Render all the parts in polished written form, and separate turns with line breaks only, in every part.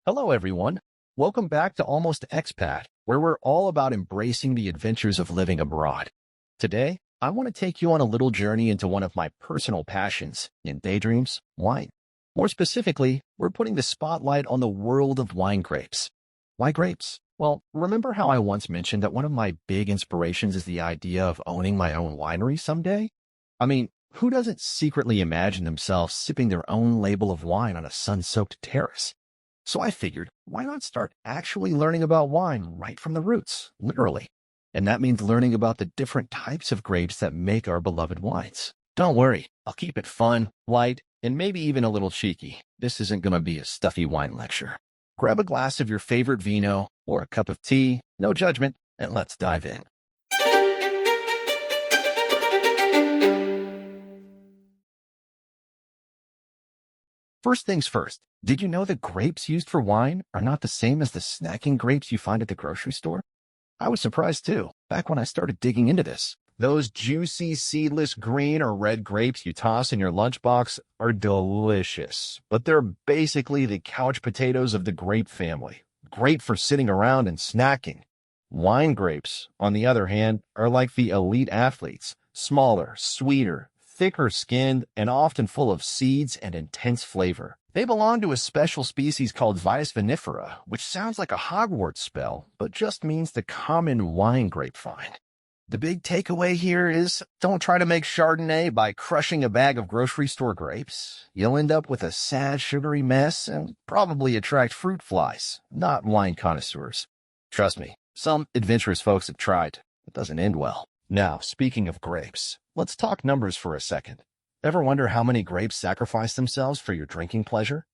Hello, everyone. Welcome back to Almost Expat, where we're all about embracing the adventures of living abroad. Today, I want to take you on a little journey into one of my personal passions in daydreams, wine. More specifically, we're putting the spotlight on the world of wine grapes. Why grapes? Well, remember how I once mentioned that one of my big inspirations is the idea of owning my own winery someday? I mean, who doesn't secretly imagine themselves sipping their own label of wine on a sun-soaked terrace? So I figured, why not start actually learning about wine right from the roots, literally? And that means learning about the different types of grapes that make our beloved wines. Don't worry, I'll keep it fun, light, and maybe even a little cheeky. This isn't going to be a stuffy wine lecture. Grab a glass of your favorite vino or a cup of tea, no judgment, and let's dive in. First things first, did you know that grapes used for wine are not the same as the snacking grapes you find at the grocery store? I was surprised too, back when I started digging into this. Those juicy, seedless green or red grapes you toss in your lunchbox are delicious, but they're basically the couch potatoes of the grape family. Great for sitting around and snacking. Wine grapes, on the other hand, are like the elite athletes, smaller, sweeter, thicker skinned, and often full of seeds and intense flavor. They belong to a special species called Vitis vinifera, which sounds like a Hogwarts spell, but just means the common wine grapevine. The big takeaway here is don't try to make Chardonnay by crushing a bag of grocery store grapes. You'll end up with a sad, sugary mess and probably attract fruit flies, not wine connoisseurs. Trust me, some adventurous folks have tried. It doesn't end well. Now, speaking of grapes, let's talk numbers for a second. Ever wonder how many grapes sacrifice themselves for your drinking pleasure?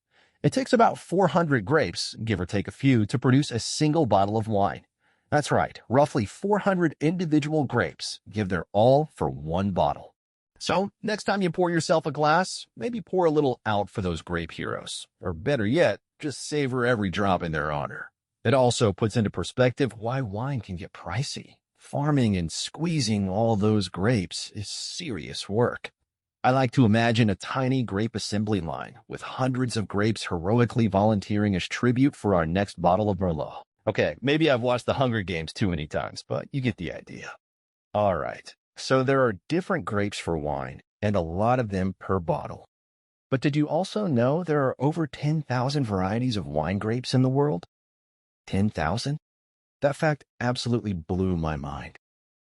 It takes about 400 grapes, give or take a few, to produce a single bottle of wine. That's right, roughly 400 individual grapes give their all for one bottle. So, next time you pour yourself a glass, maybe pour a little out for those grape heroes. Or better yet, just savor every drop in their honor. It also puts into perspective why wine can get pricey. Farming and squeezing all those grapes is serious work. I like to imagine a tiny grape assembly line with hundreds of grapes heroically volunteering as tribute for our next bottle of Merlot. Okay, maybe I've watched The Hunger Games too many times, but you get the idea. All right, so there are different grapes for wine, and a lot of them per bottle. But did you also know there are over 10,000 varieties of wine grapes in the world? 10,000? That fact absolutely blew my mind.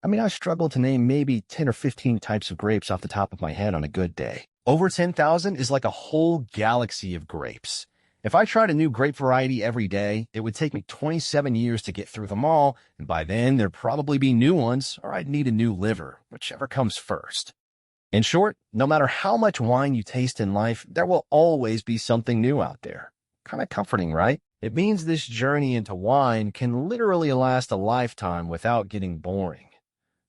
I mean, I struggle to name maybe 10 or 15 types of grapes off the top of my head on a good day. Over 10,000 is like a whole galaxy of grapes. If I tried a new grape variety every day, it would take me 27 years to get through them all, and by then there'd probably be new ones, or I'd need a new liver, whichever comes first. In short, no matter how much wine you taste in life, there will always be something new out there. Kind of comforting, right? It means this journey into wine can literally last a lifetime without getting boring.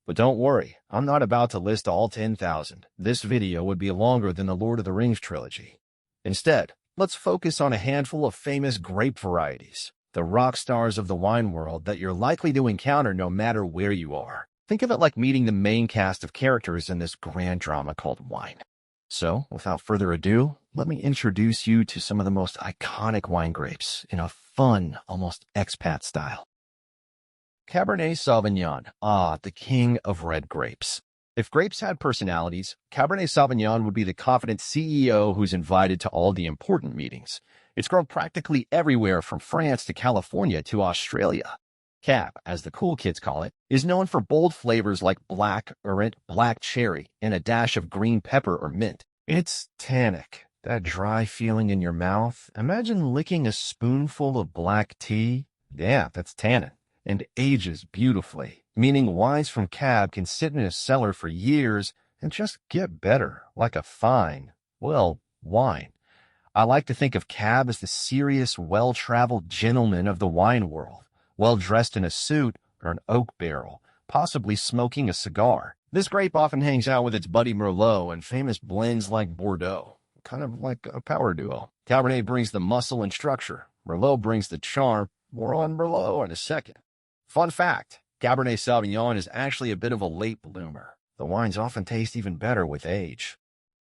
But don't worry, I'm not about to list all 10,000. This video would be longer than the Lord of the Rings trilogy. Instead, let's focus on a handful of famous grape varieties, the rock stars of the wine world that you're likely to encounter no matter where you are. Think of it like meeting the main cast of characters in this grand drama called wine. So, without further ado, let me introduce you to some of the most iconic wine grapes in a fun, almost expat style. Cabernet Sauvignon, the king of red grapes. If grapes had personalities, Cabernet Sauvignon would be the confident CEO who's invited to all the important meetings. It's grown practically everywhere from France to California to Australia. Cab, as the cool kids call it, is known for bold flavors like black currant, black cherry, and a dash of green pepper or mint. It's tannic, that dry feeling in your mouth. Imagine licking a spoonful of black tea. Yeah, that's tannin, and ages beautifully, meaning wines from Cab can sit in a cellar for years and just get better, like a fine, wine. I like to think of Cab as the serious, well-traveled gentleman of the wine world, well-dressed in a suit or an oak barrel, possibly smoking a cigar. This grape often hangs out with its buddy Merlot and famous blends like Bordeaux, kind of like a power duo. Cabernet brings the muscle and structure. Merlot brings the charm. More on Merlot in a second. Fun fact, Cabernet Sauvignon is actually a bit of a late bloomer. The wines often taste even better with age.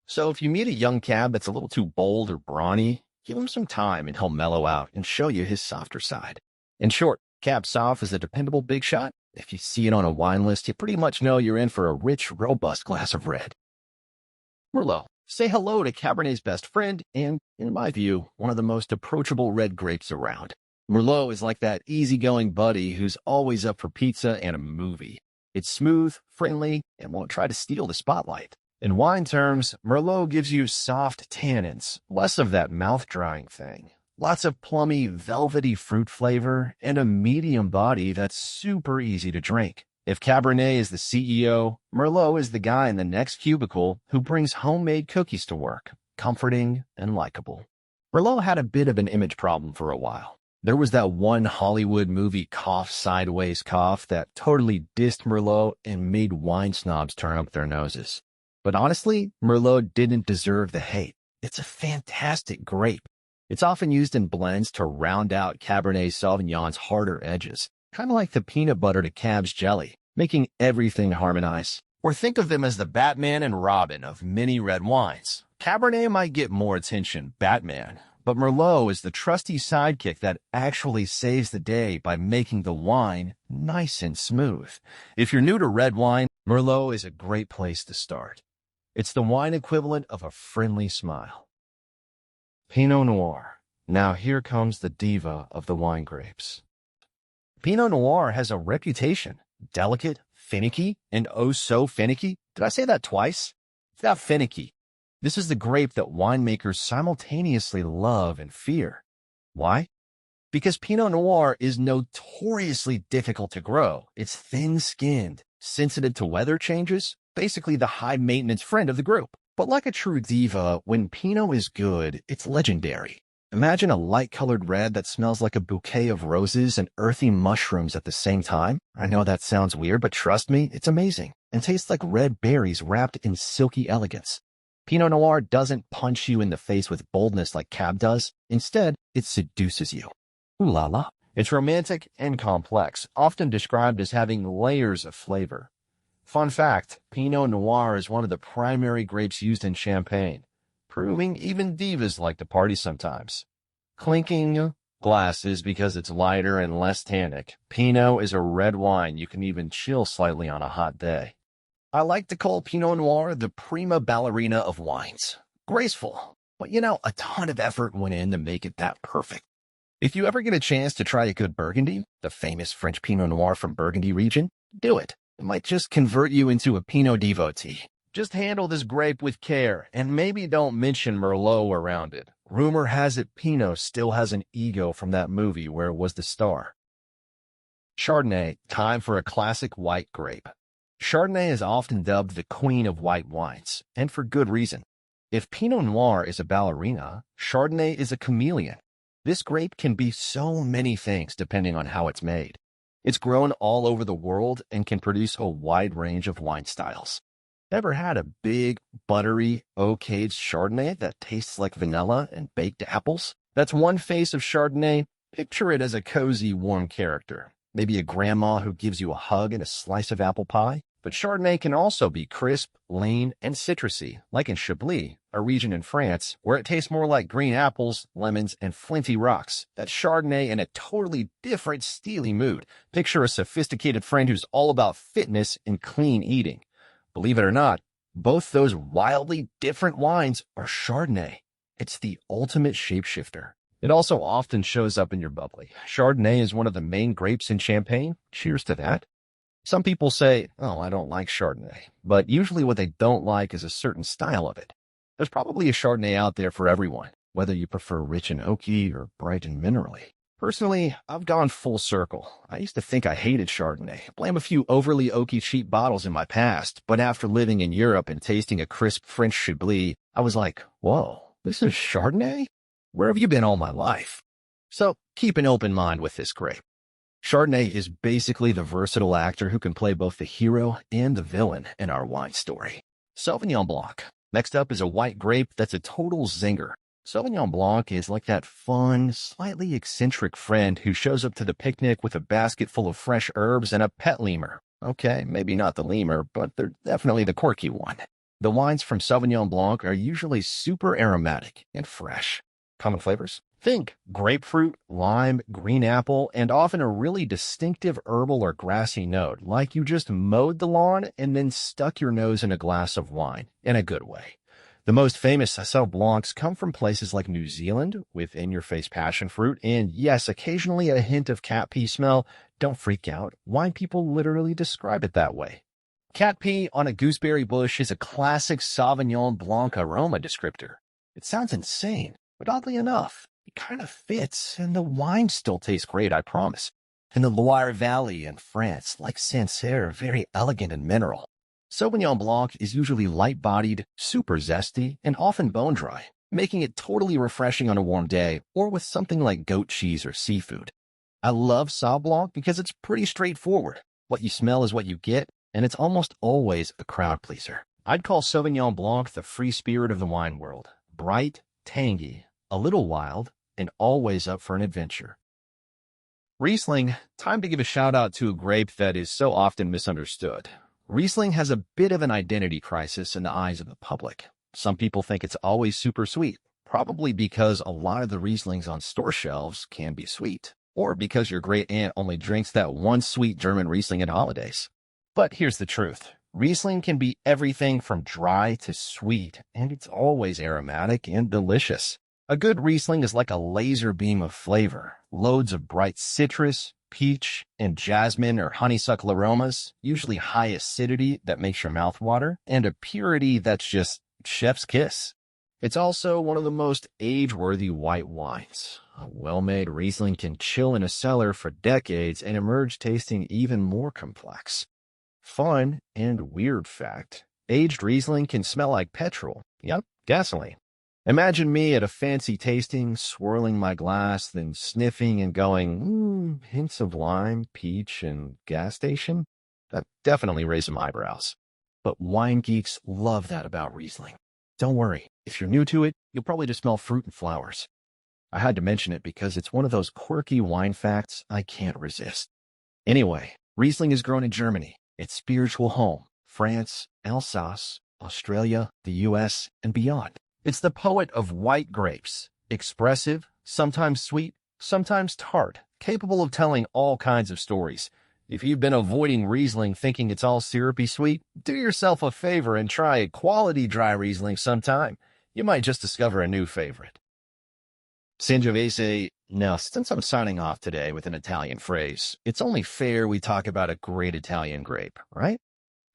So if you meet a young cab that's a little too bold or brawny, Give him some time and he'll mellow out and show you his softer side. In short, Cab Sauv is a dependable big shot. If you see it on a wine list, you pretty much know you're in for a rich, robust glass of red. Merlot. Say hello to Cabernet's best friend and, in my view, one of the most approachable red grapes around. Merlot is like that easygoing buddy who's always up for pizza and a movie. It's smooth, friendly, and won't try to steal the spotlight. In wine terms, Merlot gives you soft tannins, less of that mouth-drying thing. Lots of plummy, velvety fruit flavor, and a medium body that's super easy to drink. If Cabernet is the CEO, Merlot is the guy in the next cubicle who brings homemade cookies to work, comforting and likable. Merlot had a bit of an image problem for a while. There was that one Hollywood movie Cough Sideways Cough that totally dissed Merlot and made wine snobs turn up their noses. But honestly, Merlot didn't deserve the hate. It's a fantastic grape. It's often used in blends to round out Cabernet Sauvignon's harder edges, kind of like the peanut butter to Cab's jelly, making everything harmonize. Or think of them as the Batman and Robin of many red wines. Cabernet might get more attention, Batman, but Merlot is the trusty sidekick that actually saves the day by making the wine nice and smooth. If you're new to red wine, Merlot is a great place to start. It's the wine equivalent of a friendly smile. Pinot Noir. Now here comes the diva of the wine grapes. Pinot Noir has a reputation. Delicate, finicky, and oh so finicky. Did I say that twice? It's not finicky. This is the grape that winemakers simultaneously love and fear. Why? Because Pinot Noir is notoriously difficult to grow. It's thin-skinned, sensitive to weather changes, basically the high-maintenance friend of the group. But like a true diva, when Pinot is good, it's legendary. Imagine a light-colored red that smells like a bouquet of roses and earthy mushrooms at the same time. I know that sounds weird, but trust me, it's amazing, and tastes like red berries wrapped in silky elegance. Pinot Noir doesn't punch you in the face with boldness like Cab does. Instead, it seduces you. Ooh la la. It's romantic and complex, often described as having layers of flavor. Fun fact, Pinot Noir is one of the primary grapes used in champagne, proving even divas like to party sometimes. Clinking glasses because it's lighter and less tannic. Pinot is a red wine you can even chill slightly on a hot day. I like to call Pinot Noir the prima ballerina of wines. Graceful, but a ton of effort went in to make it that perfect. If you ever get a chance to try a good Burgundy, the famous French Pinot Noir from Burgundy region, do it. It might just convert you into a Pinot devotee. Just handle this grape with care, and maybe don't mention Merlot around it. Rumor has it Pinot still has an ego from that movie where it was the star. Chardonnay, time for a classic white grape. Chardonnay is often dubbed the queen of white wines, and for good reason. If Pinot Noir is a ballerina, Chardonnay is a chameleon. This grape can be so many things depending on how it's made. It's grown all over the world and can produce a wide range of wine styles. Ever had a big, buttery, oak-aged Chardonnay that tastes like vanilla and baked apples? That's one face of Chardonnay. Picture it as a cozy, warm character. Maybe a grandma who gives you a hug and a slice of apple pie. But Chardonnay can also be crisp, lean, and citrusy, like in Chablis, a region in France, where it tastes more like green apples, lemons, and flinty rocks. That's Chardonnay in a totally different, steely mood. Picture a sophisticated friend who's all about fitness and clean eating. Believe it or not, both those wildly different wines are Chardonnay. It's the ultimate shapeshifter. It also often shows up in your bubbly. Chardonnay is one of the main grapes in Champagne. Cheers to that. Some people say, oh, I don't like Chardonnay, but usually what they don't like is a certain style of it. There's probably a Chardonnay out there for everyone, whether you prefer rich and oaky or bright and minerally. Personally, I've gone full circle. I used to think I hated Chardonnay, blame a few overly oaky cheap bottles in my past, but after living in Europe and tasting a crisp French Chablis, I was like, whoa, this is Chardonnay? Where have you been all my life? So keep an open mind with this grape. Chardonnay is basically the versatile actor who can play both the hero and the villain in our wine story. Sauvignon Blanc. Next up is a white grape that's a total zinger. Sauvignon Blanc is like that fun, slightly eccentric friend who shows up to the picnic with a basket full of fresh herbs and a pet lemur. Okay, maybe not the lemur, but they're definitely the quirky one. The wines from Sauvignon Blanc are usually super aromatic and fresh. Common flavors? Think grapefruit, lime, green apple, and often a really distinctive herbal or grassy note, like you just mowed the lawn and then stuck your nose in a glass of wine, in a good way. The most famous Sauv Blancs come from places like New Zealand, with in-your-face passion fruit, and yes, occasionally a hint of cat pee smell. Don't freak out. Wine people literally describe it that way. Cat pee on a gooseberry bush is a classic Sauvignon Blanc aroma descriptor. It sounds insane, but oddly enough, it kind of fits, and the wine still tastes great, I promise. In the Loire Valley in France, like Sancerre, very elegant and mineral. Sauvignon Blanc is usually light-bodied, super zesty, and often bone-dry, making it totally refreshing on a warm day or with something like goat cheese or seafood. I love Sauv Blanc because it's pretty straightforward. What you smell is what you get, and it's almost always a crowd pleaser. I'd call Sauvignon Blanc the free spirit of the wine world. Bright, tangy, a little wild, and always up for an adventure. Riesling, time to give a shout out to a grape that is so often misunderstood. Riesling has a bit of an identity crisis in the eyes of the public. Some people think it's always super sweet, probably because a lot of the Rieslings on store shelves can be sweet, or because your great aunt only drinks that one sweet German Riesling at holidays. But here's the truth. Riesling can be everything from dry to sweet, and it's always aromatic and delicious. A good Riesling is like a laser beam of flavor, loads of bright citrus, peach, and jasmine or honeysuckle aromas, usually high acidity that makes your mouth water, and a purity that's just chef's kiss. It's also one of the most age-worthy white wines. A well-made Riesling can chill in a cellar for decades and emerge tasting even more complex. Fun and weird fact, aged Riesling can smell like petrol. Yep, gasoline. Imagine me at a fancy tasting, swirling my glass, then sniffing and going, hints of lime, peach, and gas station? That definitely raised some eyebrows. But wine geeks love that about Riesling. Don't worry, if you're new to it, you'll probably just smell fruit and flowers. I had to mention it because it's one of those quirky wine facts I can't resist. Anyway, Riesling is grown in Germany, its spiritual home, France, Alsace, Australia, the US, and beyond. It's the poet of white grapes, expressive, sometimes sweet, sometimes tart, capable of telling all kinds of stories. If you've been avoiding Riesling thinking it's all syrupy sweet, do yourself a favor and try a quality dry Riesling sometime. You might just discover a new favorite. Sangiovese. Now, since I'm signing off today with an Italian phrase, it's only fair we talk about a great Italian grape, right?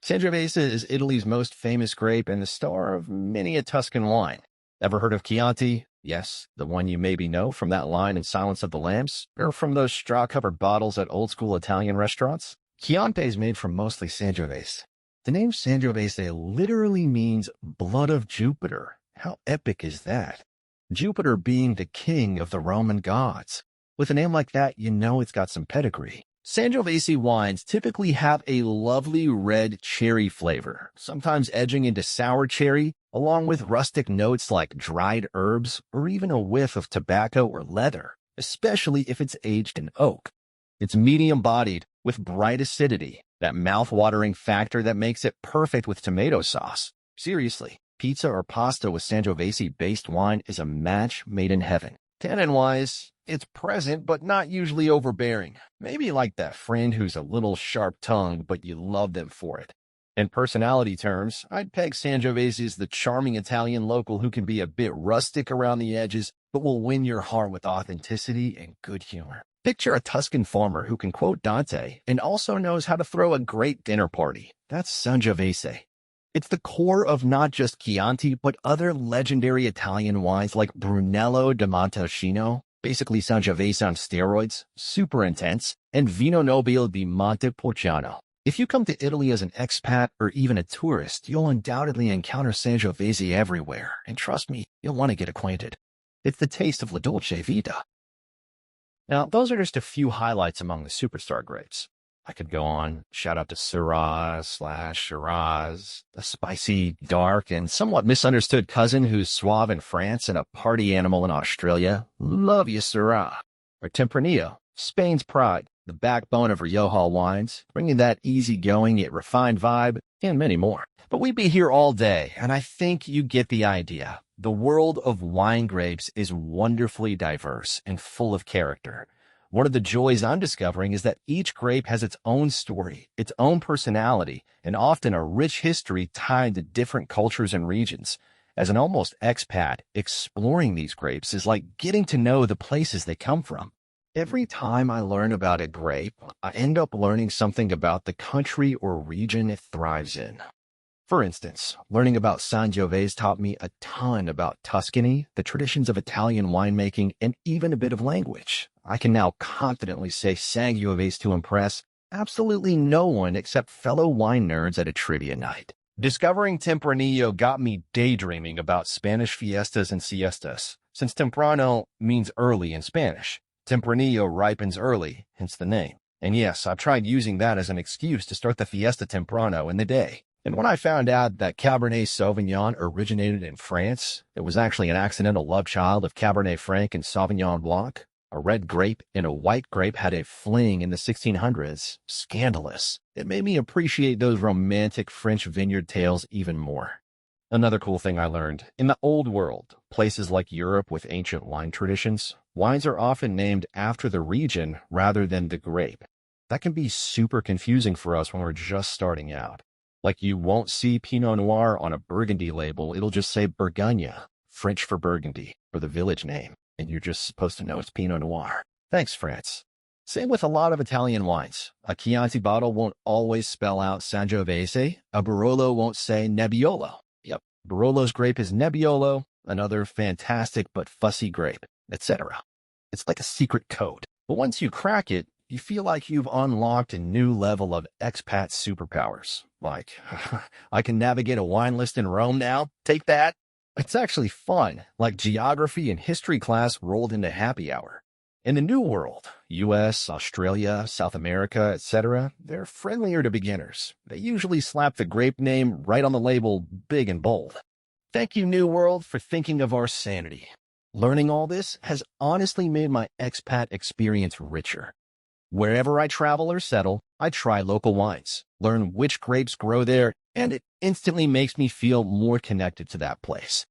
Sangiovese is Italy's most famous grape and the star of many a Tuscan wine. Ever heard of Chianti? Yes, the one you maybe know from that line in Silence of the Lambs, or from those straw-covered bottles at old-school Italian restaurants. Chianti is made from mostly Sangiovese. The name Sangiovese literally means blood of Jupiter. How epic is that? Jupiter being the king of the Roman gods. With a name like that, you know it's got some pedigree. Sangiovese wines typically have a lovely red cherry flavor, sometimes edging into sour cherry, along with rustic notes like dried herbs or even a whiff of tobacco or leather, especially if it's aged in oak. It's medium-bodied with bright acidity, that mouth-watering factor that makes it perfect with tomato sauce. Seriously, pizza or pasta with Sangiovese-based wine is a match made in heaven. Tannin-wise, it's present but not usually overbearing. Maybe like that friend who's a little sharp-tongued but you love them for it. In personality terms, I'd peg Sangiovese as the charming Italian local who can be a bit rustic around the edges but will win your heart with authenticity and good humor. Picture a Tuscan farmer who can quote Dante and also knows how to throw a great dinner party. That's Sangiovese. It's the core of not just Chianti, but other legendary Italian wines like Brunello di Montalcino, basically Sangiovese on steroids, super intense, and Vino Nobile di Montepulciano. If you come to Italy as an expat or even a tourist, you'll undoubtedly encounter Sangiovese everywhere, and trust me, you'll want to get acquainted. It's the taste of La Dolce Vita. Now, those are just a few highlights among the superstar grapes. I could go on, shout out to Syrah/Shiraz, a spicy, dark, and somewhat misunderstood cousin who's suave in France and a party animal in Australia. Love you, Syrah. Or Tempranillo, Spain's pride, the backbone of Rioja wines, bringing that easygoing yet refined vibe, and many more. But we'd be here all day, and I think you get the idea. The world of wine grapes is wonderfully diverse and full of character. One of the joys I'm discovering is that each grape has its own story, its own personality, and often a rich history tied to different cultures and regions. As an almost expat, exploring these grapes is like getting to know the places they come from. Every time I learn about a grape, I end up learning something about the country or region it thrives in. For instance, learning about Sangiovese taught me a ton about Tuscany, the traditions of Italian winemaking, and even a bit of language. I can now confidently say Sangiovese to impress absolutely no one except fellow wine nerds at a trivia night. Discovering Tempranillo got me daydreaming about Spanish fiestas and siestas, since temprano means early in Spanish. Tempranillo ripens early, hence the name. And yes, I've tried using that as an excuse to start the fiesta temprano in the day. And when I found out that Cabernet Sauvignon originated in France, it was actually an accidental love child of Cabernet Franc and Sauvignon Blanc. A red grape and a white grape had a fling in the 1600s. Scandalous. It made me appreciate those romantic French vineyard tales even more. Another cool thing I learned, in the old world, places like Europe with ancient wine traditions, wines are often named after the region rather than the grape. That can be super confusing for us when we're just starting out. Like you won't see Pinot Noir on a Burgundy label, it'll just say Bourgogne, French for Burgundy, or the village name, and you're just supposed to know it's Pinot Noir. Thanks, France. Same with a lot of Italian wines. A Chianti bottle won't always spell out Sangiovese, a Barolo won't say Nebbiolo. Yep, Barolo's grape is Nebbiolo, another fantastic but fussy grape, etc. It's like a secret code. But once you crack it, you feel like you've unlocked a new level of expat superpowers. Like, I can navigate a wine list in Rome now? Take that. It's actually fun, like geography and history class rolled into happy hour. In the New World, US, Australia, South America, etc., they're friendlier to beginners. They usually slap the grape name right on the label big and bold. Thank you, New World, for thinking of our sanity. Learning all this has honestly made my expat experience richer. Wherever I travel or settle, I try local wines, learn which grapes grow there, and it instantly makes me feel more connected to that place.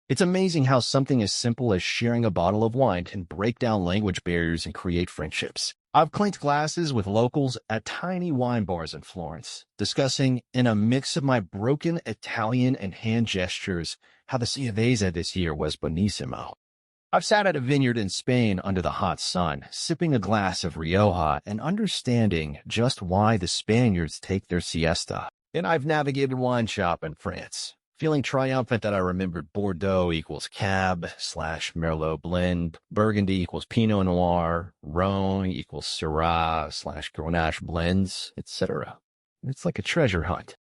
It's amazing how something as simple as sharing a bottle of wine can break down language barriers and create friendships. I've clinked glasses with locals at tiny wine bars in Florence, discussing in a mix of my broken Italian and hand gestures how the Sangiovese this year was bonissimo. I've sat at a vineyard in Spain under the hot sun, sipping a glass of Rioja and understanding just why the Spaniards take their siesta. And I've navigated wine shop in France, feeling triumphant that I remembered Bordeaux equals Cab/Merlot blend, Burgundy equals Pinot Noir, Rhone equals Syrah/Grenache blends, etc. It's like a treasure hunt.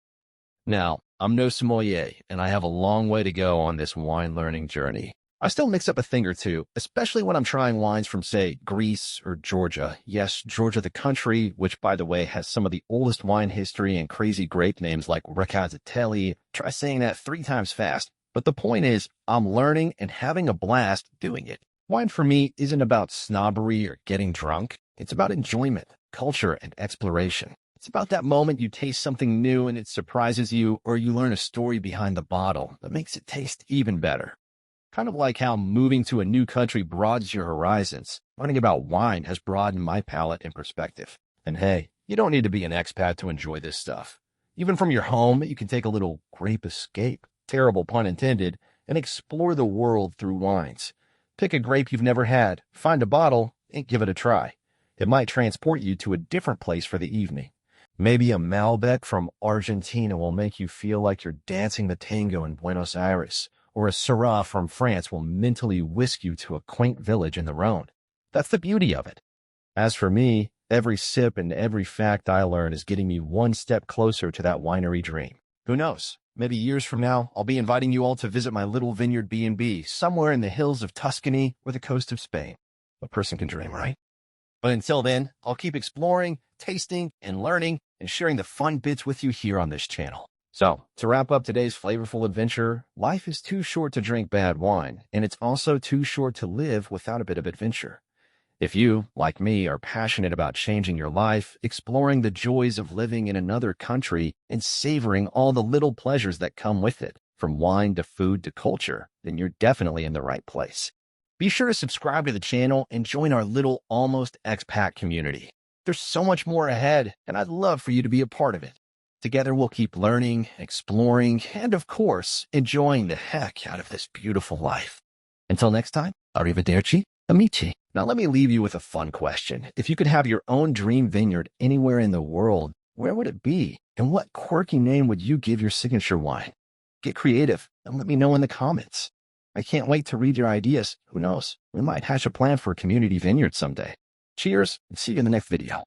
Now, I'm no sommelier, and I have a long way to go on this wine learning journey. I still mix up a thing or two, especially when I'm trying wines from, say, Greece or Georgia. Yes, Georgia the country, which, by the way, has some of the oldest wine history and crazy grape names like Ricasatelli. Try saying that 3 times fast. But the point is, I'm learning and having a blast doing it. Wine for me isn't about snobbery or getting drunk. It's about enjoyment, culture, and exploration. It's about that moment you taste something new and it surprises you, or you learn a story behind the bottle that makes it taste even better. Kind of like how moving to a new country broadens your horizons. Learning about wine has broadened my palate and perspective. And hey, you don't need to be an expat to enjoy this stuff. Even from your home, you can take a little grape escape, terrible pun intended, and explore the world through wines. Pick a grape you've never had, find a bottle, and give it a try. It might transport you to a different place for the evening. Maybe a Malbec from Argentina will make you feel like you're dancing the tango in Buenos Aires, or a Syrah from France will mentally whisk you to a quaint village in the Rhone. That's the beauty of it. As for me, every sip and every fact I learn is getting me one step closer to that winery dream. Who knows? Maybe years from now, I'll be inviting you all to visit my little vineyard B&B somewhere in the hills of Tuscany or the coast of Spain. A person can dream, right? But until then, I'll keep exploring, tasting, and learning, and sharing the fun bits with you here on this channel. So, to wrap up today's flavorful adventure, life is too short to drink bad wine, and it's also too short to live without a bit of adventure. If you, like me, are passionate about changing your life, exploring the joys of living in another country, and savoring all the little pleasures that come with it, from wine to food to culture, then you're definitely in the right place. Be sure to subscribe to the channel and join our little almost expat community. There's so much more ahead, and I'd love for you to be a part of it. Together, we'll keep learning, exploring, and of course, enjoying the heck out of this beautiful life. Until next time, arrivederci, amici. Now, let me leave you with a fun question. If you could have your own dream vineyard anywhere in the world, where would it be? And what quirky name would you give your signature wine? Get creative and let me know in the comments. I can't wait to read your ideas. Who knows? We might hatch a plan for a community vineyard someday. Cheers, and see you in the next video.